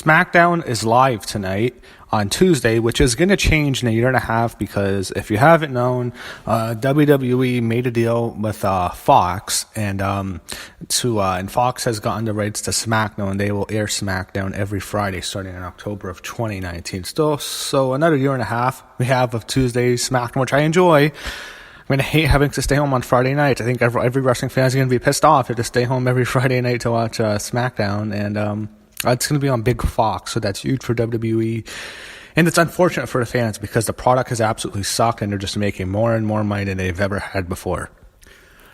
SmackDown is live tonight on Tuesday, which is going to change in a year and a half because if you haven't known, WWE made a deal with Fox, and Fox has gotten the rights to SmackDown, and they will air SmackDown every Friday starting in October of 2019. So another year and a half we have of Tuesday's SmackDown, which I enjoy. I'm going to hate having to stay home on Friday night. I think every wrestling fan is going to be pissed off if to stay home every Friday night to watch SmackDown, and it's going to be on Big Fox, so that's huge for WWE. And it's unfortunate for the fans because the product has absolutely sucked, and they're just making more and more money than they've ever had before.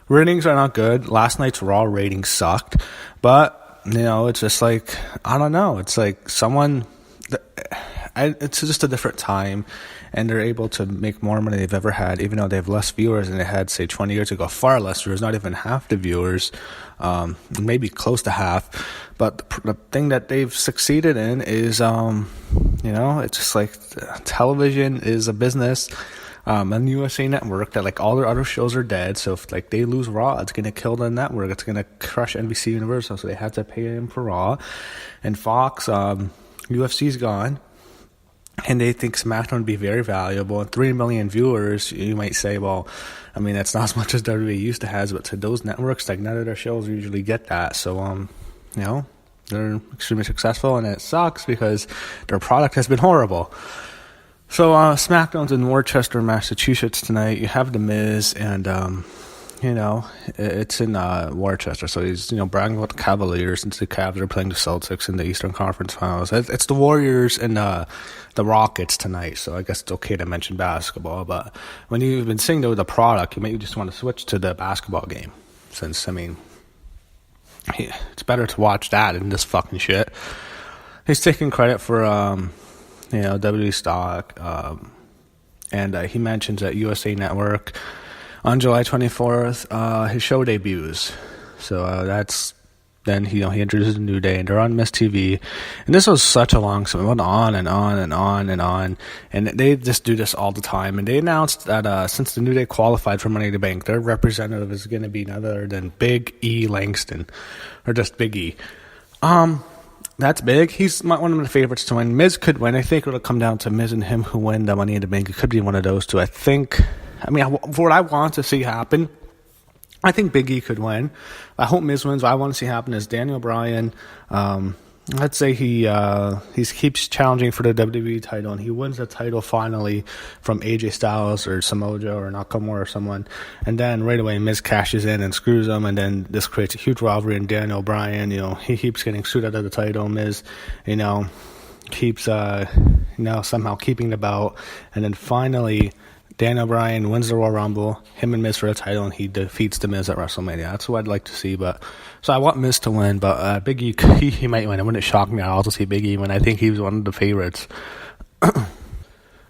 Ratings are not good. Last night's Raw ratings sucked. But, it's just like, I don't know. It's like it's just a different time, and they're able to make more money they've ever had, even though they have less viewers than they had, say, 20 years ago. Far less viewers, not even half the viewers, maybe close to half. But the thing that they've succeeded in is, it's just like television is a business. And USA Network, that like all their other shows are dead, so if like they lose Raw, it's gonna kill the network. It's gonna crush NBC Universal, so they had to pay them for Raw. And Fox, UFC's gone, and they think SmackDown would be very valuable. And 3 million viewers, you might say, well, I mean, that's not as much as WWE used to have, but to those networks, like none of their shows usually get that. So, they're extremely successful, and it sucks because their product has been horrible. So, SmackDown's in Worcester, Massachusetts tonight. You have The Miz, and, it's in Worcester. So he's, bragging about the Cavaliers since the Cavs are playing the Celtics in the Eastern Conference Finals. It's the Warriors and the Rockets tonight, so I guess it's okay to mention basketball. But when you've been seeing the product, you may just want to switch to the basketball game since, it's better to watch that than this fucking shit. He's taking credit for, WWE stock, and he mentions that USA Network on July 24th, his show debuts. So then he introduces a New Day, and they're on Miss TV. And this was such a long time. It went on and on and on and on. And they just do this all the time. And they announced that since the New Day qualified for Money in the Bank, their representative is going to be none other than Big E Langston, or just Big E. That's big. He's one of my favorites to win. Miz could win. I think it'll come down to Miz and him who win the Money in the Bank. It could be one of those two. For what I want to see happen, I think Big E could win. I hope Miz wins. What I want to see happen is Daniel Bryan. Let's say he keeps challenging for the WWE title, and he wins the title finally from AJ Styles or Samoa Joe or Nakamura or someone, and then right away Miz cashes in and screws him, and then this creates a huge rivalry. And Daniel Bryan, he keeps getting screwed out of the title. Miz, keeps somehow keeping the belt, and then finally Daniel Bryan wins the Royal Rumble, him and Miz for the title, and he defeats The Miz at WrestleMania. That's what I'd like to see. So I want Miz to win, but Big E, he might win. It wouldn't shock me. I'd also see Big E win. I think he was one of the favorites.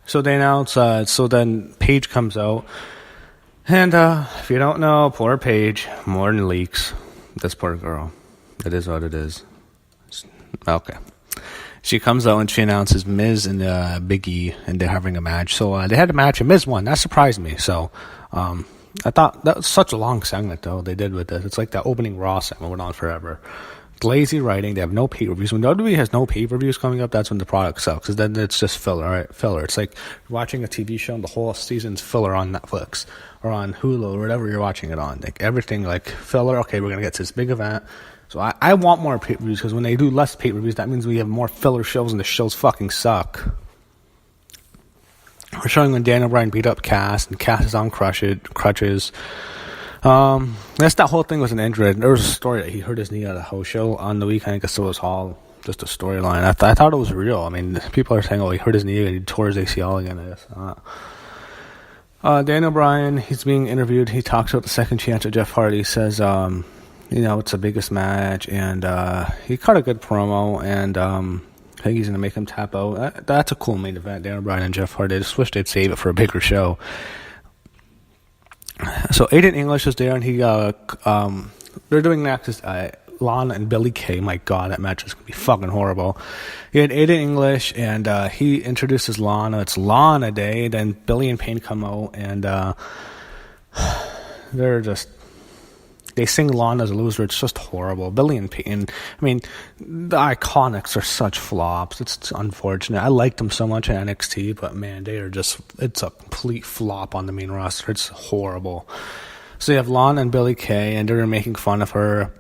So they announce, so then Paige comes out. And if you don't know, poor Paige, more than leaks. This poor girl. It is what it is. Okay. She comes out and she announces Miz and Big E, and they're having a match. So they had a match, and Miz won. That surprised me. So I thought that was such a long segment, though, they did with this. It's like that opening Raw segment went on forever. Lazy writing. They have no pay-per-views. When WWE has no pay-per-views coming up, that's when the product sucks, because then it's just filler, right? Filler. It's like watching a TV show and the whole season's filler on Netflix or on Hulu or whatever you're watching it on. Like everything, like filler. Okay, we're going to get to this big event. So I want more pay-per-views, because when they do less pay-per-views, that means we have more filler shows, and the shows fucking suck. We're showing when Daniel Bryan beat up Cass, and Cass is on crutches. That whole thing was an injury. There was a story that he hurt his knee at a house show on the weekend. I guess it was all just a storyline. I thought it was real. I mean, people are saying, oh, he hurt his knee and he tore his ACL again. I guess. Daniel Bryan, he's being interviewed. He talks about the second chance at Jeff Hardy. He says, it's the biggest match, and he cut a good promo, and I think he's going to make him tap out. That's a cool main event, Daniel Bryan and Jeff Hardy. I just wish they'd save it for a bigger show. So Aiden English is there, and they're doing next Lana and Billie Kay. My God, that match is going to be fucking horrible. He had Aiden English, and he introduces Lana. It's Lana Day. Then Billie and Payne come out, and they they sing Lana as a loser. It's just horrible. Billy and Peyton, I mean, the Iconics are such flops. It's unfortunate. I liked them so much in NXT, but man, it's a complete flop on the main roster. It's horrible. So you have Lana and Billie Kay, and they're making fun of her.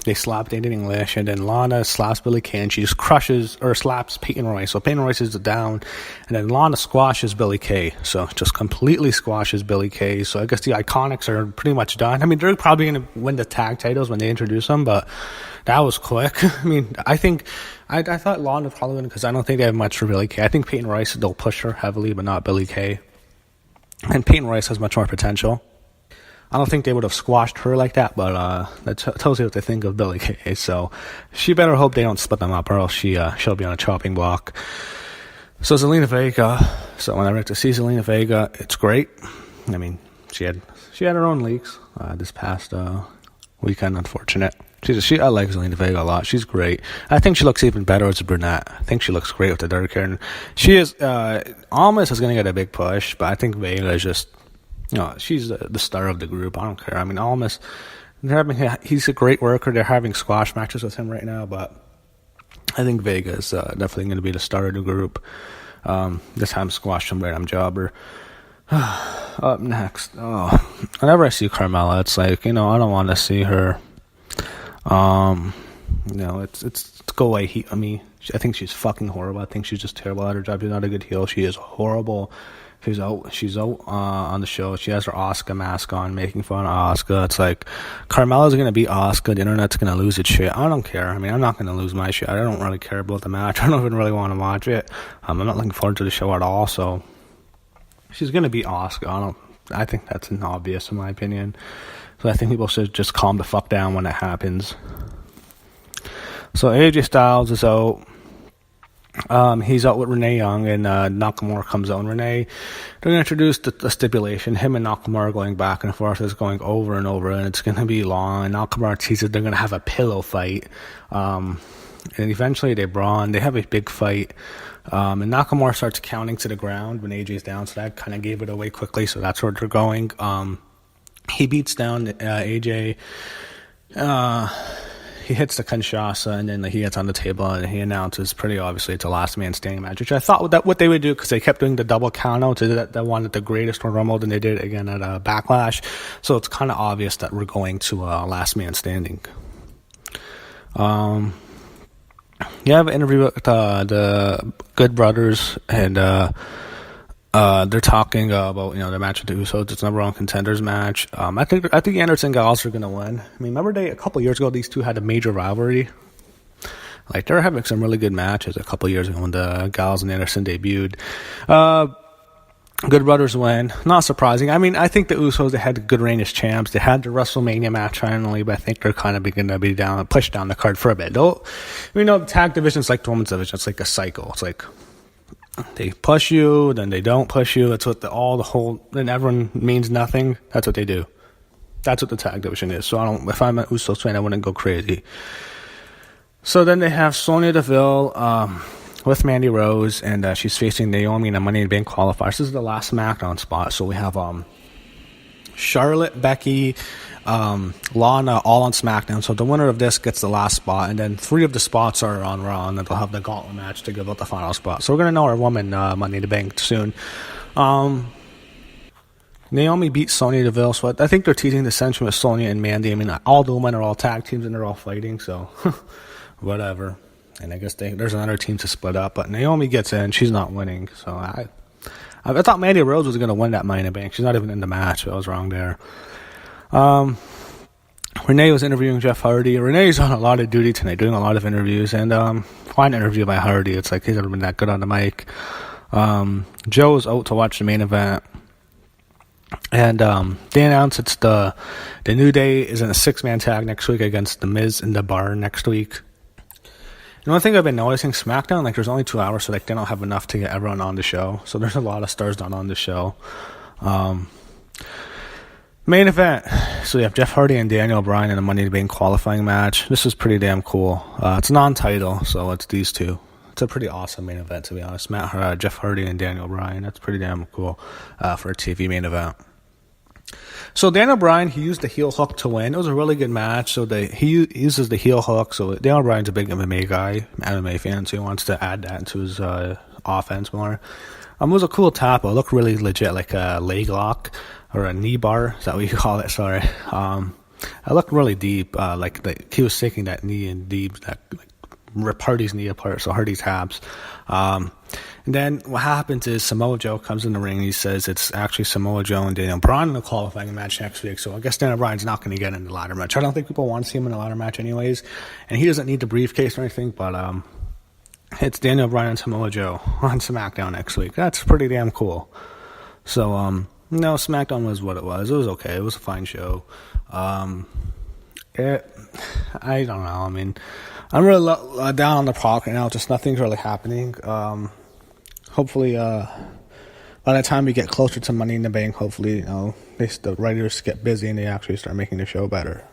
They slap Aiden English, and then Lana slaps Billie Kay, and she just crushes or slaps Peyton Royce. So Peyton Royce is down, and then Lana squashes Billie Kay. So just completely squashes Billie Kay. So I guess the Iconics are pretty much done. I mean, they're probably going to win the tag titles when they introduce them, but that was quick. I mean, I thought Lana would probably win because I don't think they have much for Billie Kay. I think Peyton Royce, they'll push her heavily, but not Billie Kay. And Peyton Royce has much more potential. I don't think they would have squashed her like that, but that tells you what they think of Billie Kay. So she better hope they don't split them up, or else she'll be on a chopping block. So Zelina Vega. So when I went to see Zelina Vega, it's great. I mean, she had her own leaks this past weekend. Unfortunate. I like Zelina Vega a lot. She's great. I think she looks even better as a brunette. I think she looks great with the dark hair. And she is. Almas is going to get a big push, but I think Vega is just. She's the star of the group. I don't care. I mean, Almas, he's a great worker. They're having squash matches with him right now, but I think Vega is definitely going to be the star of the group. This time squash somebody, I'm jobber. Up next. Whenever I see Carmella, it's like, I don't want to see her. It's go away. I think she's fucking horrible. I think she's just terrible at her job. She's not a good heel. She is horrible. She's out on the show. She has her Asuka mask on, making fun of Asuka. It's like, Carmella's going to beat Asuka. The internet's going to lose its shit. I don't care. I mean, I'm not going to lose my shit. I don't really care about the match. I don't even really want to watch it. I'm not looking forward to the show at all. So she's going to beat Asuka. I think that's an obvious in my opinion. So I think people should just calm the fuck down when it happens. So AJ Styles is out. He's out with Renee Young, and Nakamura comes out. And Renee, they're going to introduce the stipulation. Him and Nakamura going back and forth is going over and over, and it's going to be long. And Nakamura teases they're going to have a pillow fight. And eventually they brawl. They have a big fight. And Nakamura starts counting to the ground when AJ's down, so that kind of gave it away quickly. So that's where they're going. He beats down AJ. He hits the Kinshasa, and then he gets on the table, and he announces pretty obviously it's a last man standing match, which I thought that what they would do, because they kept doing the double count out to that one at the greatest Royal Rumble, and they did it again at Backlash. So it's kind of obvious that we're going to last man standing. You have an interview with the Good Brothers, and they're talking about the match with the Usos. It's number one contenders match. I think Anderson and Gallows are gonna win. I mean, remember a couple years ago these two had a major rivalry. Like, they're having some really good matches a couple years ago when the Gallows and Anderson debuted. Good Brothers win. Not surprising. I mean, I think the Usos, they had a good reign as champs. They had the WrestleMania match finally, but I think they're kind of going to be pushed down the card for a bit. The tag division is like the women's division. It's like a cycle. It's like, they push you, then they don't push you. That's what then everyone means nothing. That's what they do. That's what the tag division is. So if I'm an Usos fan, I wouldn't go crazy. So then they have Sonya Deville with Mandy Rose, and she's facing Naomi in a Money in the Bank qualifier. This is the last SmackDown spot. So we have Charlotte, Becky, Lana, all on SmackDown. So the winner of this gets the last spot, and then 3 of the spots are on Raw, and then they'll have the gauntlet match to give out the final spot. So we're going to know our woman Money in the Bank soon. Naomi beats Sonya Deville, so I think they're teasing the tension with Sonya and Mandy. I mean, all the women are all tag teams, and they're all fighting, so whatever. And I guess there's another team to split up, but Naomi gets in. She's not winning, so I thought Mandy Rose was going to win that Money in the Bank. She's not even in the match. I was wrong there. Renee was interviewing Jeff Hardy. Renee's on a lot of duty tonight, doing a lot of interviews. And fine interview by Hardy. It's like he's never been that good on the mic. Joe's out to watch the main event. And they announced it's the New Day is in a 6-man tag next week against The Miz and The Bar next week. And one thing I've been noticing, SmackDown, like, there's only 2 hours, so like they don't have enough to get everyone on the show. So there's a lot of stars not on the show. Main event. So you have Jeff Hardy and Daniel Bryan in a Money in the Bank qualifying match. This is pretty damn cool. It's non-title, so it's these two. It's a pretty awesome main event, to be honest. Jeff Hardy and Daniel Bryan. That's pretty damn cool for a TV main event. So Daniel Bryan, he used the heel hook to win. It was a really good match. So he uses the heel hook. So Daniel Bryan's a big MMA guy, MMA fan, so he wants to add that into his offense more. It was a cool tap. It looked really legit, like a leg lock or a knee bar. Is that what you call it? Sorry. It looked really deep. Like he was taking that knee in deep, that like rip Hardy's knee apart. So Hardy taps. And then what happens is Samoa Joe comes in the ring and he says it's actually Samoa Joe and Daniel Bryan in the qualifying match next week. So I guess Daniel Bryan's not going to get in the ladder match. I don't think people want to see him in the ladder match anyways. And he doesn't need the briefcase or anything, but it's Daniel Bryan and Samoa Joe on SmackDown next week. That's pretty damn cool. So, no, SmackDown was what it was. It was okay. It was a fine show. I don't know. I mean, I'm really down on the product right now. Just nothing's really happening. Hopefully, by the time we get closer to Money in the Bank, hopefully, the writers get busy and they actually start making the show better.